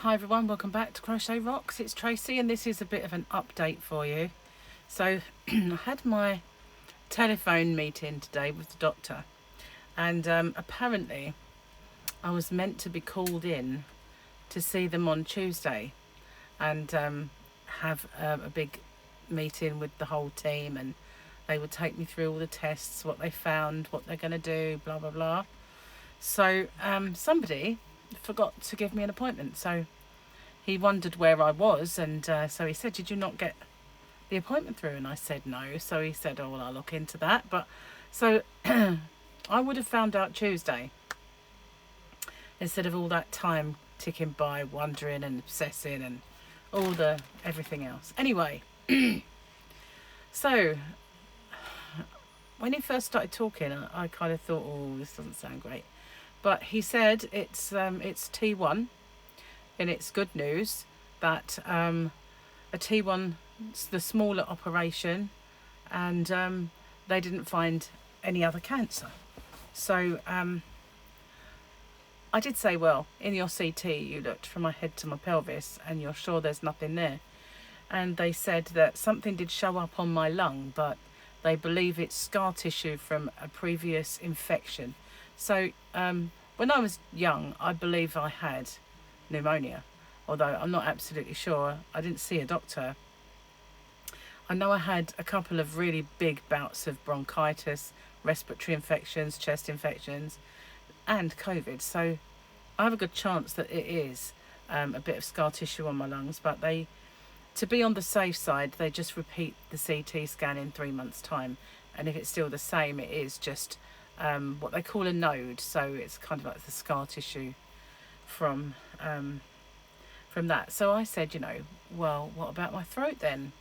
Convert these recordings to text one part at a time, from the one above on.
Hi everyone, welcome back to Crochet Rocks. It's Tracy and this is a bit of an update for you. So I had my telephone meeting today with the doctor, and apparently I was meant to be called in to see them on Tuesday and have a big meeting with the whole team, and they would take me through all the tests, what they found, what they're going to do, blah blah blah. So somebody forgot to give me an appointment, so he wondered where I was, and so he said, did you not get the appointment through? And I said no. So he said, oh well, I'll look into that. But so I would have found out Tuesday instead of all that time ticking by wondering and obsessing and all the everything else. Anyway, so when he first started talking, I kind of thought, oh, this doesn't sound great. But he said it's T1, and it's good news that a T1 is the smaller operation, and they didn't find any other cancer. So I did say, well, in your CT you looked from my head to my pelvis and you're sure there's nothing there. And they said that something did show up on my lung, but they believe it's scar tissue from a previous infection. So when I was young, I believe I had pneumonia, although I'm not absolutely sure. I didn't see a doctor. I know I had a couple of really big bouts of bronchitis, respiratory infections, chest infections, and COVID. So I have a good chance that it is a bit of scar tissue on my lungs, but to be on the safe side, they just repeat the CT scan in 3 months' time. And if it's still the same, it is just what they call a node. So it's kind of like the scar tissue from that. So I said, well, what about my throat then?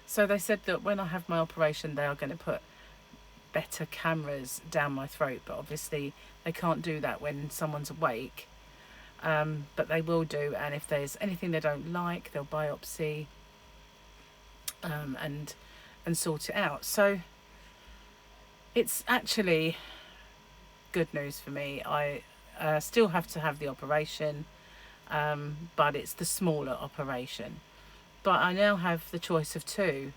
So they said that when I have my operation, they are going to put better cameras down my throat, but obviously they can't do that when someone's awake. But they will do, and if there's anything they don't like, they'll biopsy and sort it out. So it's actually good news for me. I still have to have the operation, but it's the smaller operation. But I now have the choice of two,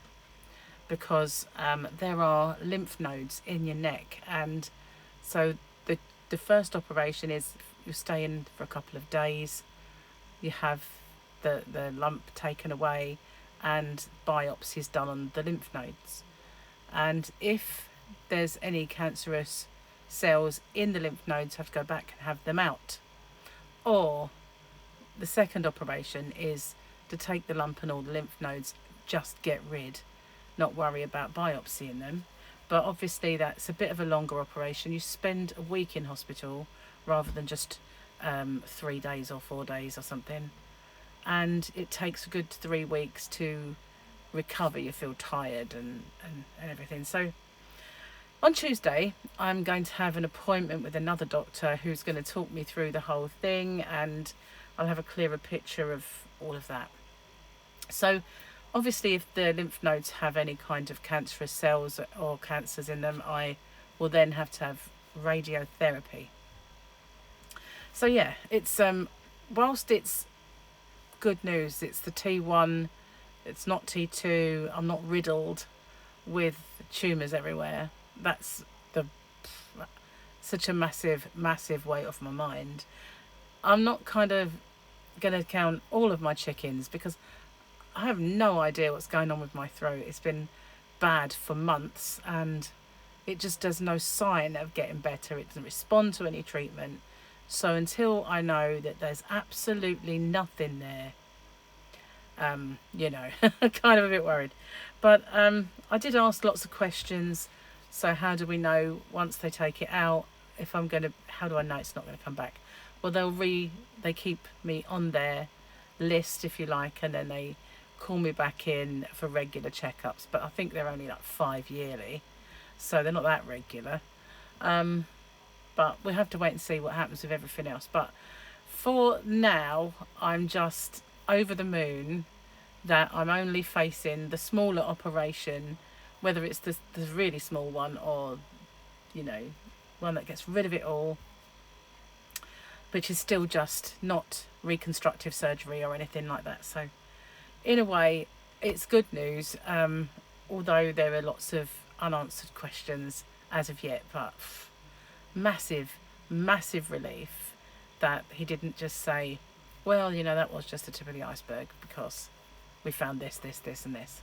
because there are lymph nodes in your neck, and so the first operation is you stay in for a couple of days, you have the lump taken away and biopsies done on the lymph nodes, and if there's any cancerous cells in the lymph nodes, have to go back and have them out. Or the second operation is to take the lump and all the lymph nodes, just get rid, not worry about biopsying them. But obviously that's a bit of a longer operation. You spend a week in hospital rather than just 3 days or 4 days or something. And it takes a good 3 weeks to recover. You feel tired and everything. So on Tuesday, I'm going to have an appointment with another doctor who's going to talk me through the whole thing, and I'll have a clearer picture of all of that. So obviously if the lymph nodes have any kind of cancerous cells or cancers in them, I will then have to have radiotherapy. So yeah, it's whilst it's good news, it's the T1, it's not T2, I'm not riddled with tumours everywhere. That's such a massive weight off my mind. I'm not kind of going to count all of my chickens, because I have no idea what's going on with my throat. It's been bad for months, and it just does no sign of getting better. It doesn't respond to any treatment. So until I know that there's absolutely nothing there, kind of a bit worried. But I did ask lots of questions. So how do we know once they take it out, how do I know it's not going to come back? Well, they keep me on their list, if you like, and then they call me back in for regular checkups. But I think they're only like 5 yearly, so they're not that regular. But we'll have to wait and see what happens with everything else. But for now, I'm just over the moon that I'm only facing the smaller operation, whether it's the really small one or, one that gets rid of it all. which is still just not reconstructive surgery or anything like that. So in a way, it's good news, although there are lots of unanswered questions as of yet. But massive, massive relief that he didn't just say, well, you know, that was just the tip of the iceberg because we found this, this, this and this.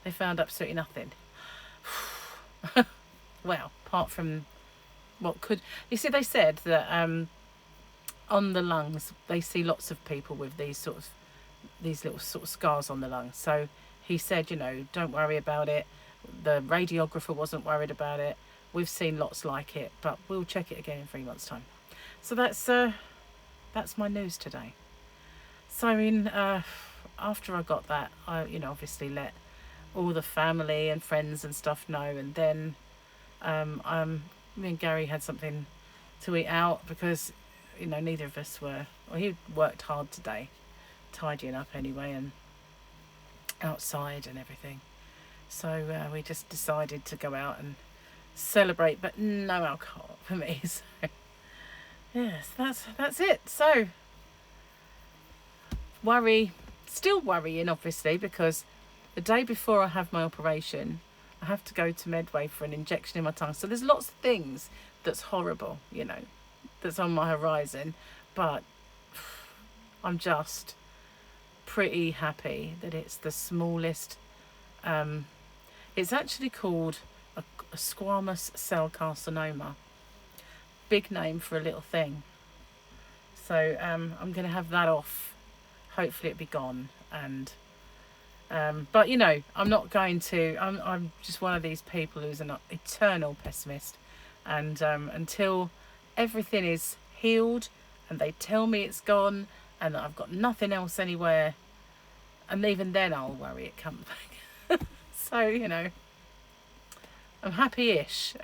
They found absolutely nothing. Well, apart from what could... You see, they said that on the lungs, they see lots of people with these little sort of scars on the lungs. So he said, you know, don't worry about it. The radiographer wasn't worried about it. We've seen lots like it, but we'll check it again in 3 months' time. So that's my news today. So I mean, after I got that, I, you know, obviously let all the family and friends and stuff know, and then me and Gary had something to eat out because, you know, neither of us were... Well, he worked hard today, tidying up anyway, and outside and everything. So we just decided to go out and celebrate, but no alcohol for me. So yes, that's it. So still worrying, obviously, because the day before I have my operation, I have to go to Medway for an injection in my tongue. So there's lots of things that's horrible, you know, that's on my horizon. But I'm just pretty happy that it's the smallest. It's actually called a squamous cell carcinoma. Big name for a little thing. So I'm going to have that off. Hopefully it'll be gone. And but you know, I'm not going to... I'm just one of these people who's an eternal pessimist. And until everything is healed and they tell me it's gone and that I've got nothing else anywhere, and even then I'll worry it comes back. So, you know, I'm happy-ish.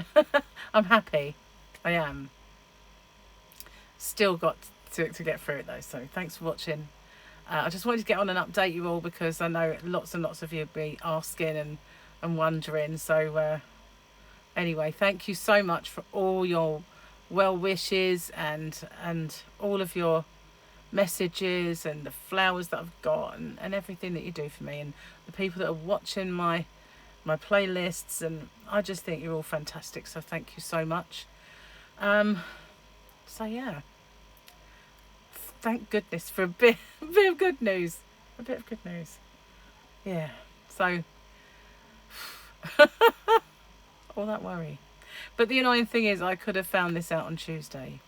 I'm happy. I am. Still got to get through it though. So thanks for watching. I just wanted to get on and update you all because I know lots and lots of you will be asking and wondering. So anyway, thank you so much for all your well wishes and all of your messages and the flowers that I've got and everything that you do for me, and the people that are watching my playlists, and I just think you're all fantastic. So thank you so much. So yeah, thank goodness for a bit of good news. A bit of good news. Yeah. So all that worry. But the annoying thing is I could have found this out on Tuesday.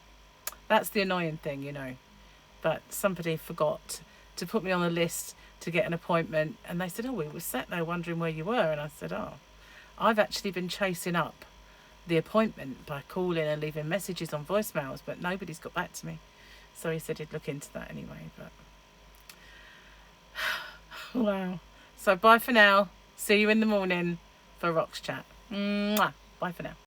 That's the annoying thing, you know. But somebody forgot to put me on the list to get an appointment, and they said, oh, we were sat there wondering where you were. And I said, oh, I've actually been chasing up the appointment by calling and leaving messages on voicemails, but nobody's got back to me. So he said he'd look into that anyway. But wow. So bye for now. See you in the morning for Rocks Chat. Mwah. Bye for now.